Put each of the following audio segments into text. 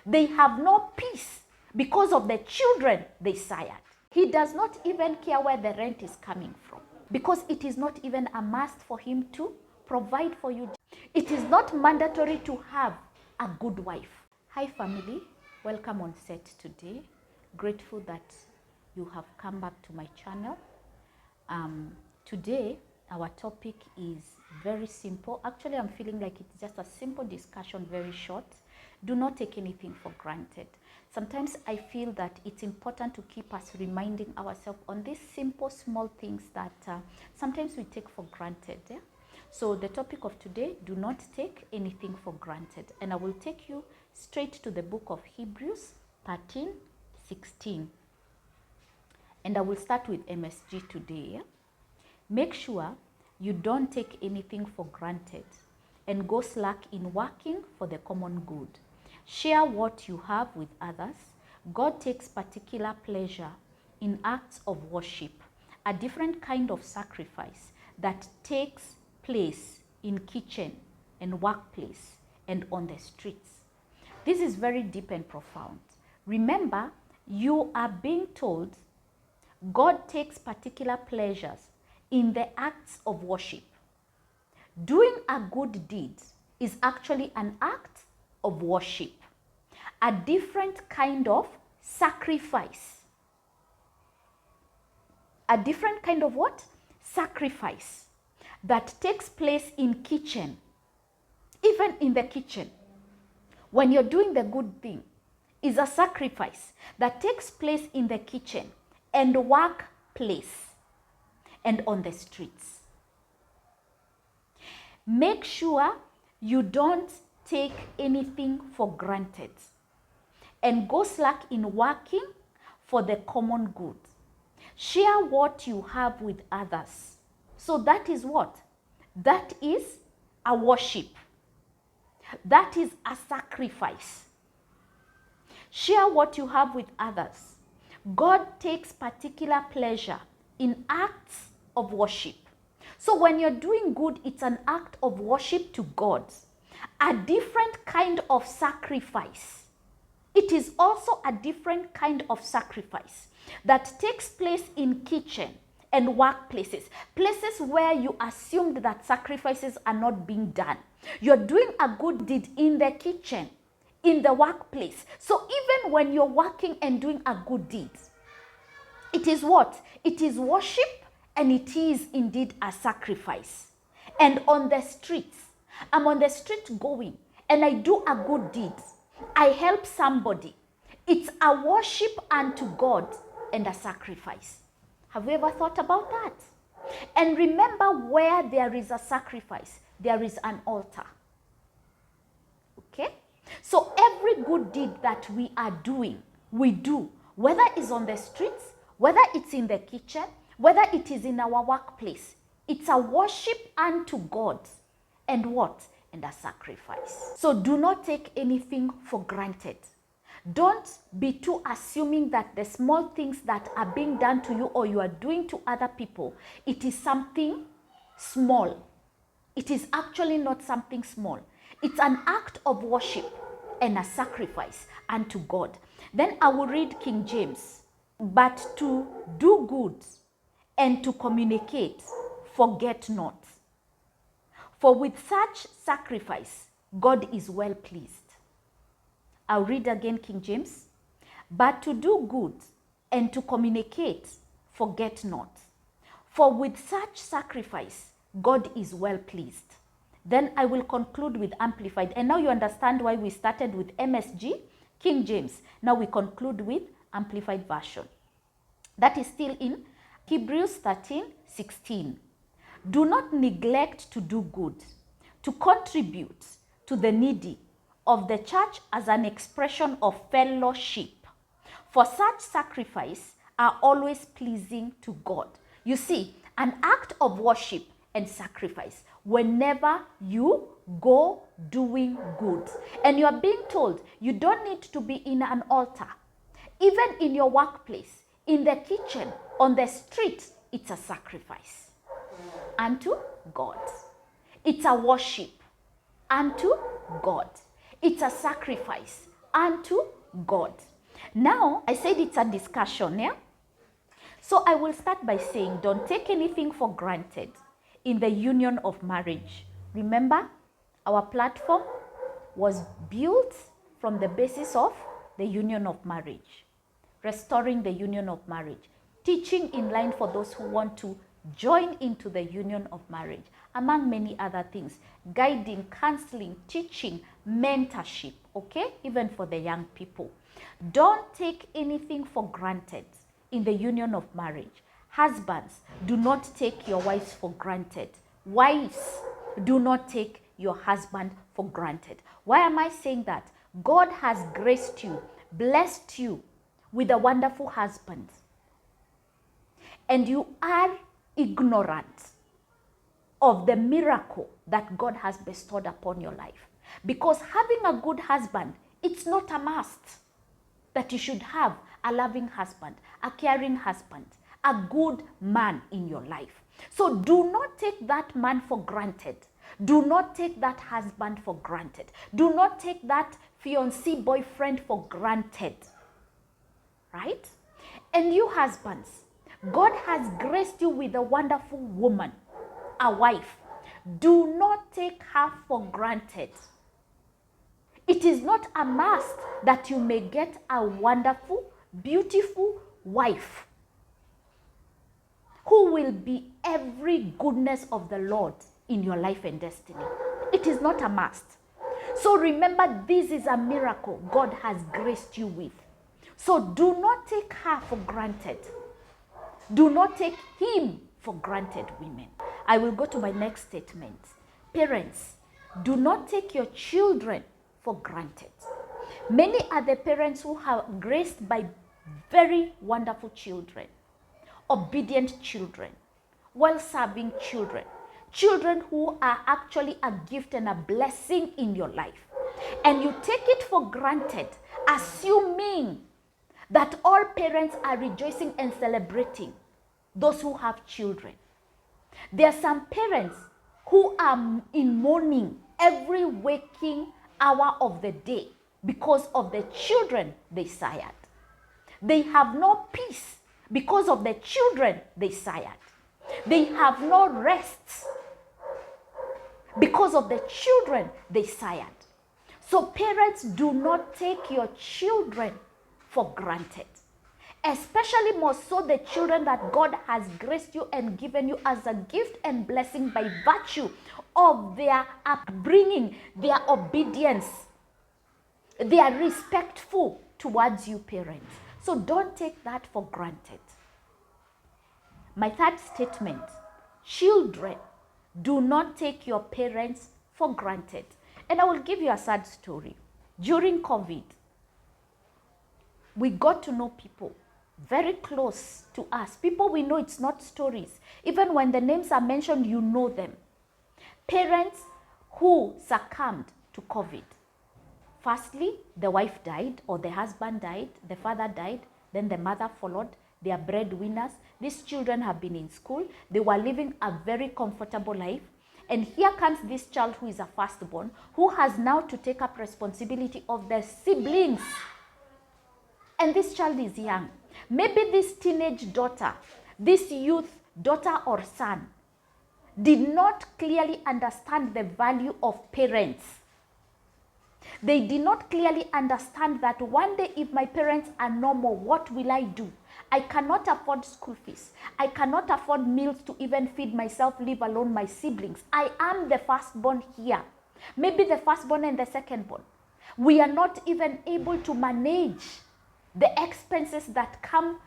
They have no peace because of the children they sired. He does not even care where the rent is coming from, because it is not even a must for him to provide for you. It is not mandatory to have a good wife. Hi family, welcome on set today. Grateful that you have come back to my channel. Today our topic is very simple. Actually, I'm feeling like it's just a simple discussion, very short. Do not take anything for granted. Sometimes I feel that it's important to keep us reminding ourselves on these simple, small things that sometimes we take for granted. Yeah? So the topic of today, do not take anything for granted. And I will take you straight to the book of Hebrews 13:16. And I will start with MSG today. Yeah? Make sure you don't take anything for granted and go slack in working for the common good. Share what you have with others. God takes particular pleasure in acts of worship, a different kind of sacrifice that takes place in kitchen and workplace and on the streets. This is very deep and profound. Remember, you are being told God takes particular pleasures in the acts of worship. Doing a good deed is actually an act of worship, a different kind of sacrifice. A different kind of what? Sacrifice that takes place in kitchen. Even in the kitchen, when you're doing the good thing, is a sacrifice that takes place in the kitchen and workplace and on the streets. Make sure you don't take anything for granted and go slack in working for the common good. Share what you have with others. So that is what? That is a worship. That is a sacrifice. Share what you have with others. God takes particular pleasure in acts of worship. So when you're doing good, it's an act of worship to God. A different kind of sacrifice. It is also a different kind of sacrifice that takes place in kitchen and workplaces. Places where you assumed that sacrifices are not being done. You're doing a good deed in the kitchen, in the workplace. So even when you're working and doing a good deed, it is what? It is worship, and it is indeed a sacrifice. And on the streets, I'm on the street going and I do a good deed. I help somebody. It's a worship unto God and a sacrifice. Have you ever thought about that? And remember, where there is a sacrifice, there is an altar. Okay? So every good deed that we are doing, we do, whether it's on the streets, whether it's in the kitchen, whether it is in our workplace, it's a worship unto God and what? And a sacrifice. So do not take anything for granted. Don't be too assuming that the small things that are being done to you or you are doing to other people, it is something small. It is actually not something small. It's an act of worship and a sacrifice unto God. Then I will read King James. But to do good and to communicate, forget not. For with such sacrifice, God is well pleased. I'll read again King James. But to do good and to communicate, forget not. For with such sacrifice, God is well pleased. Then I will conclude with Amplified. And now you understand why we started with MSG, King James. Now we conclude with Amplified version. That is still in Hebrews 13:16. Do not neglect to do good, to contribute to the needy of the church as an expression of fellowship. For such sacrifice are always pleasing to God. You see, an act of worship and sacrifice whenever you go doing good. And you are being told you don't need to be in an altar. Even in your workplace, in the kitchen, on the street, it's a sacrifice unto God. It's a worship unto God. It's a sacrifice unto God. Now, I said it's a discussion, yeah? So I will start by saying, don't take anything for granted in the union of marriage. Remember, our platform was built from the basis of the union of marriage, restoring the union of marriage, teaching in line for those who want to join into the union of marriage, among many other things, guiding, counseling, teaching, mentorship, okay, even for the young people. Don't take anything for granted in the union of marriage. Husbands, do not take your wives for granted. Wives, do not take your husband for granted. Why am I saying that? God has graced you, blessed you with a wonderful husband, and you are ignorant of the miracle that God has bestowed upon your life. Because having a good husband, it's not a must that you should have a loving husband, a caring husband, a good man in your life. So do not take that man for granted. Do not take that husband for granted. Do not take that fiancé boyfriend for granted. Right? And you husbands, God has graced you with a wonderful woman, a wife. Do not take her for granted. It is not a must that you may get a wonderful, beautiful wife who will be every goodness of the Lord in your life and destiny. It is not a must. So remember, this is a miracle God has graced you with. So do not take her for granted. Do not take him for granted, women. I will go to my next statement. Parents, do not take your children for granted. Many are the parents who are graced by very wonderful children, obedient children, well-serving children, children who are actually a gift and a blessing in your life. And you take it for granted, assuming that all parents are rejoicing and celebrating those who have children. There are some parents who are in mourning every waking hour of the day because of the children they sired. They have no peace because of the children they sired. They have no rest because of the children they sired. So parents, do not take your children for granted. Especially more so the children that God has graced you and given you as a gift and blessing by virtue of their upbringing, their obedience. They are respectful towards you, parents. So don't take that for granted. My third statement, children, do not take your parents for granted. And I will give you a sad story. During COVID, we got to know people very close to us. People we know, it's not stories. Even when the names are mentioned, you know them. Parents who succumbed to COVID. Firstly, the wife died or the husband died, the father died, then the mother followed. They are breadwinners. These children have been in school. They were living a very comfortable life. And here comes this child who is a firstborn, who has now to take up responsibility of their siblings. And this child is young. Maybe this teenage daughter, this youth daughter or son, did not clearly understand the value of parents. They did not clearly understand that one day if my parents are no more, what will I do? I cannot afford school fees. I cannot afford meals to even feed myself, leave alone my siblings. I am the firstborn here. Maybe the firstborn and the secondborn. We are not even able to manage the expenses that come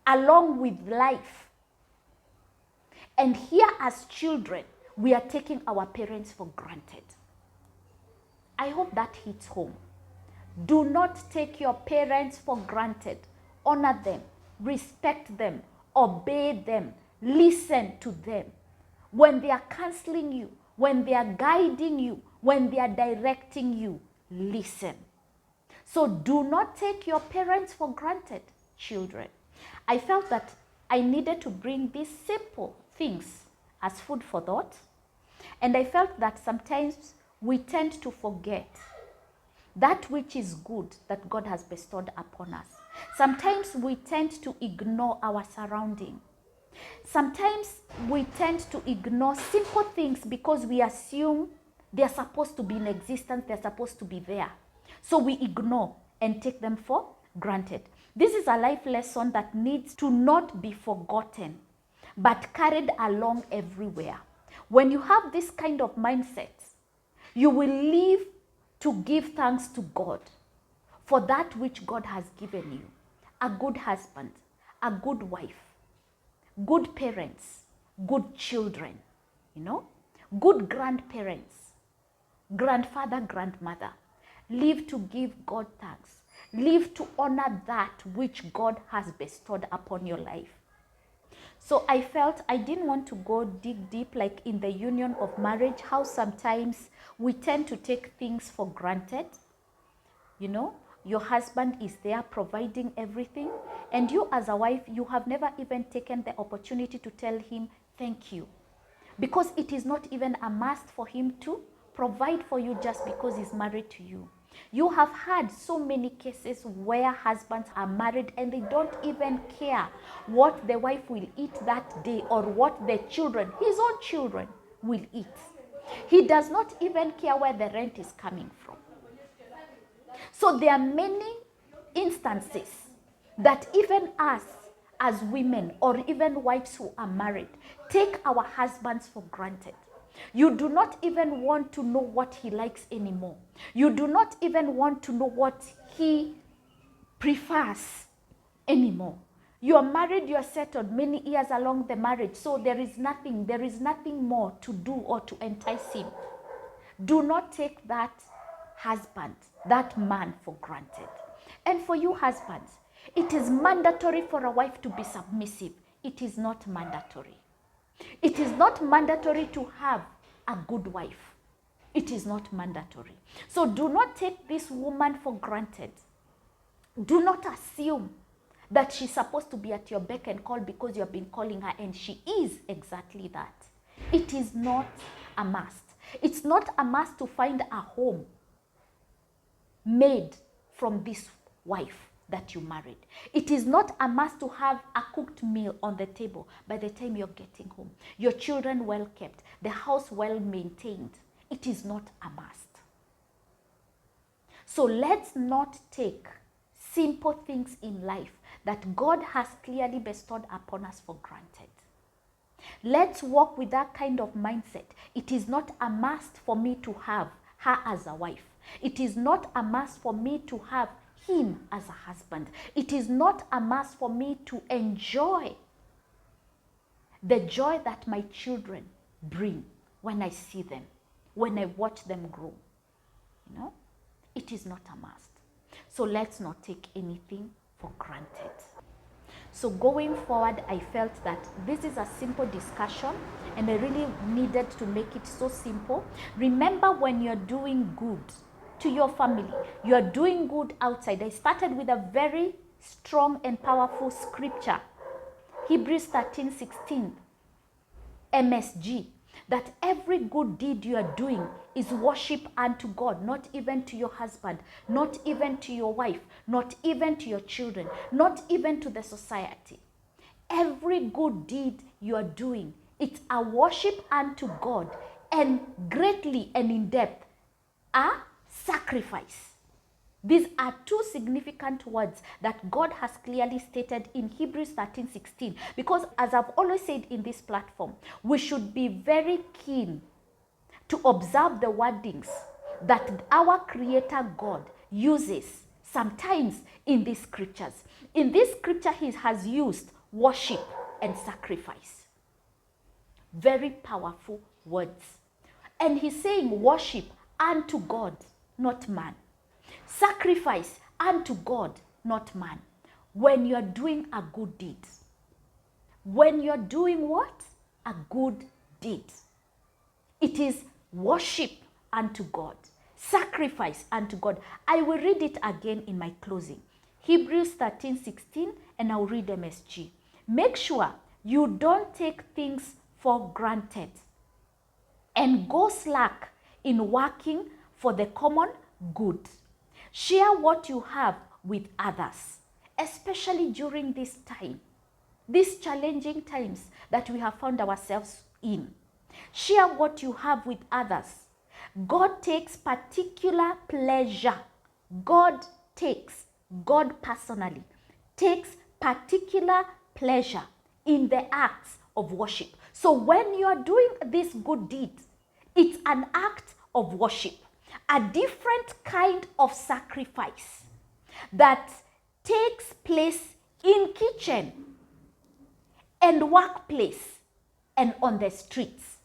along with life. And here as children, we are taking our parents for granted. I hope that hits home. Do not take your parents for granted. Honor them, respect them, obey them, listen to them. When they are counseling you, when they are guiding you, when they are directing you, listen. So do not take your parents for granted, children. I felt that I needed to bring these simple things as food for thought. And I felt that sometimes we tend to forget that which is good that God has bestowed upon us. Sometimes we tend to ignore our surrounding. Sometimes we tend to ignore simple things because we assume they're supposed to be in existence, they're supposed to be there. So we ignore and take them for granted. This is a life lesson that needs to not be forgotten, but carried along everywhere. When you have this kind of mindset, you will live to give thanks to God for that which God has given you. A good husband, a good wife, good parents, good children, good grandparents, grandfather, grandmother. Live to give God thanks. Live to honor that which God has bestowed upon your life. So I felt I didn't want to go dig deep like in the union of marriage, how sometimes we tend to take things for granted. Your husband is there providing everything, and you as a wife, you have never even taken the opportunity to tell him thank you, because it is not even a must for him to provide for you just because he's married to you. You have had so many cases where husbands are married and they don't even care what the wife will eat that day or what the children, his own children, will eat. He does not even care where the rent is coming from. So there are many instances that even us as women or even wives who are married take our husbands for granted. You do not even want to know what he likes anymore. You do not even want to know what he prefers anymore. You are married, you are settled many years along the marriage, so there is nothing more to do or to entice him. Do not take that husband, that man for granted. And for you husbands, it is mandatory for a wife to be submissive. It is not mandatory. It is not mandatory to have a good wife. It is not mandatory. So do not take this woman for granted. Do not assume that she's supposed to be at your beck and call because you have been calling her, and she is exactly that. It is not a must. It's not a must to find a home made from this wife that you married. It is not a must to have a cooked meal on the table by the time you're getting home. Your children well kept, the house well maintained. It is not a must. So let's not take simple things in life that God has clearly bestowed upon us for granted. Let's walk with that kind of mindset. It is not a must for me to have her as a wife. It is not a must for me to have him as a husband. It is not a must for me to enjoy the joy that my children bring when I see them, when I watch them grow. It is not a must. So let's not take anything for granted. So going forward, I felt that this is a simple discussion and I really needed to make it so simple. Remember, when you're doing good to your family, you're doing good outside. I started with a very strong and powerful scripture, Hebrews 13:16, MSG, that every good deed you are doing is worship unto God, not even to your husband, not even to your wife, not even to your children, not even to the society. Every good deed you are doing, it's a worship unto God, and greatly and in depth, a sacrifice. These are two significant words that God has clearly stated in Hebrews 13:16. Because as I've always said in this platform, we should be very keen to observe the wordings that our Creator God uses sometimes in these scriptures. In this scripture, he has used worship and sacrifice. Very powerful words. And he's saying worship unto God, not man. Sacrifice unto God, not man. When you're doing a good deed. When you're doing what? A good deed. It is worship unto God. Sacrifice unto God. I will read it again in my closing. Hebrews 13:16, and I'll read MSG. Make sure you don't take things for granted and go slack in working for the common good. Share what you have with others, especially during this time, these challenging times that we have found ourselves in. Share what you have with others. God takes particular pleasure. God personally takes particular pleasure in the acts of worship. So when you are doing this good deed, it's an act of worship, a different kind of sacrifice that takes place in kitchen and workplace and on the streets.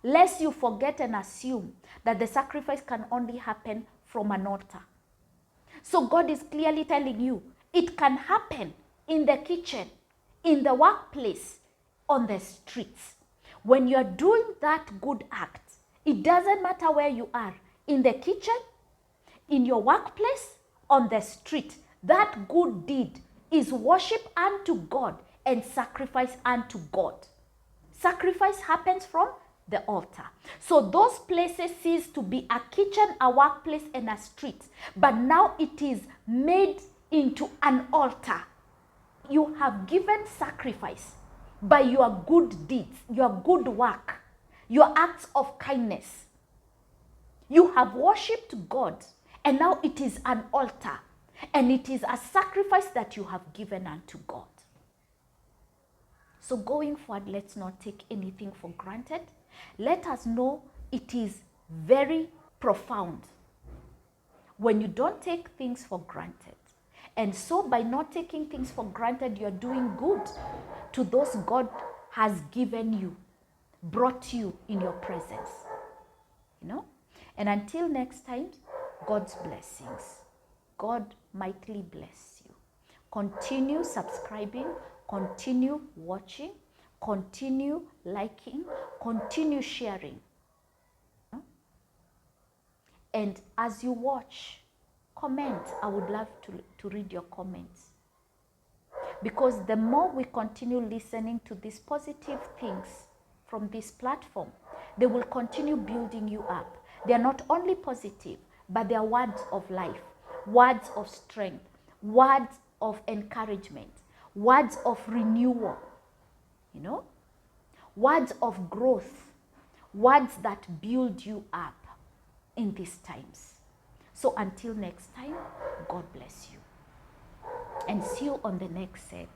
Lest you forget and assume that the sacrifice can only happen from an altar. So God is clearly telling you it can happen in the kitchen, in the workplace, on the streets. When you're doing that good act, it doesn't matter where you are, in the kitchen, in your workplace, on the street, that good deed is worship unto God and sacrifice unto God. Sacrifice happens from the altar. So those places cease to be a kitchen, a workplace, and a street. But now it is made into an altar. You have given sacrifice by your good deeds, your good work, your acts of kindness. You have worshipped God, and now it is an altar, and it is a sacrifice that you have given unto God. So going forward, let's not take anything for granted. Let us know it is very profound when you don't take things for granted. And so by not taking things for granted, you're doing good to those God has given you, brought you in your presence. You know? And until next time, God's blessings. God mightily bless you. Continue subscribing, continue watching, continue liking, continue sharing. And as you watch, comment. I would love to read your comments. Because the more we continue listening to these positive things from this platform, they will continue building you up. They are not only positive, but they are words of life, words of strength, words of encouragement, words of renewal, you know, words of growth, words that build you up in these times. So until next time, God bless you. And see you on the next set.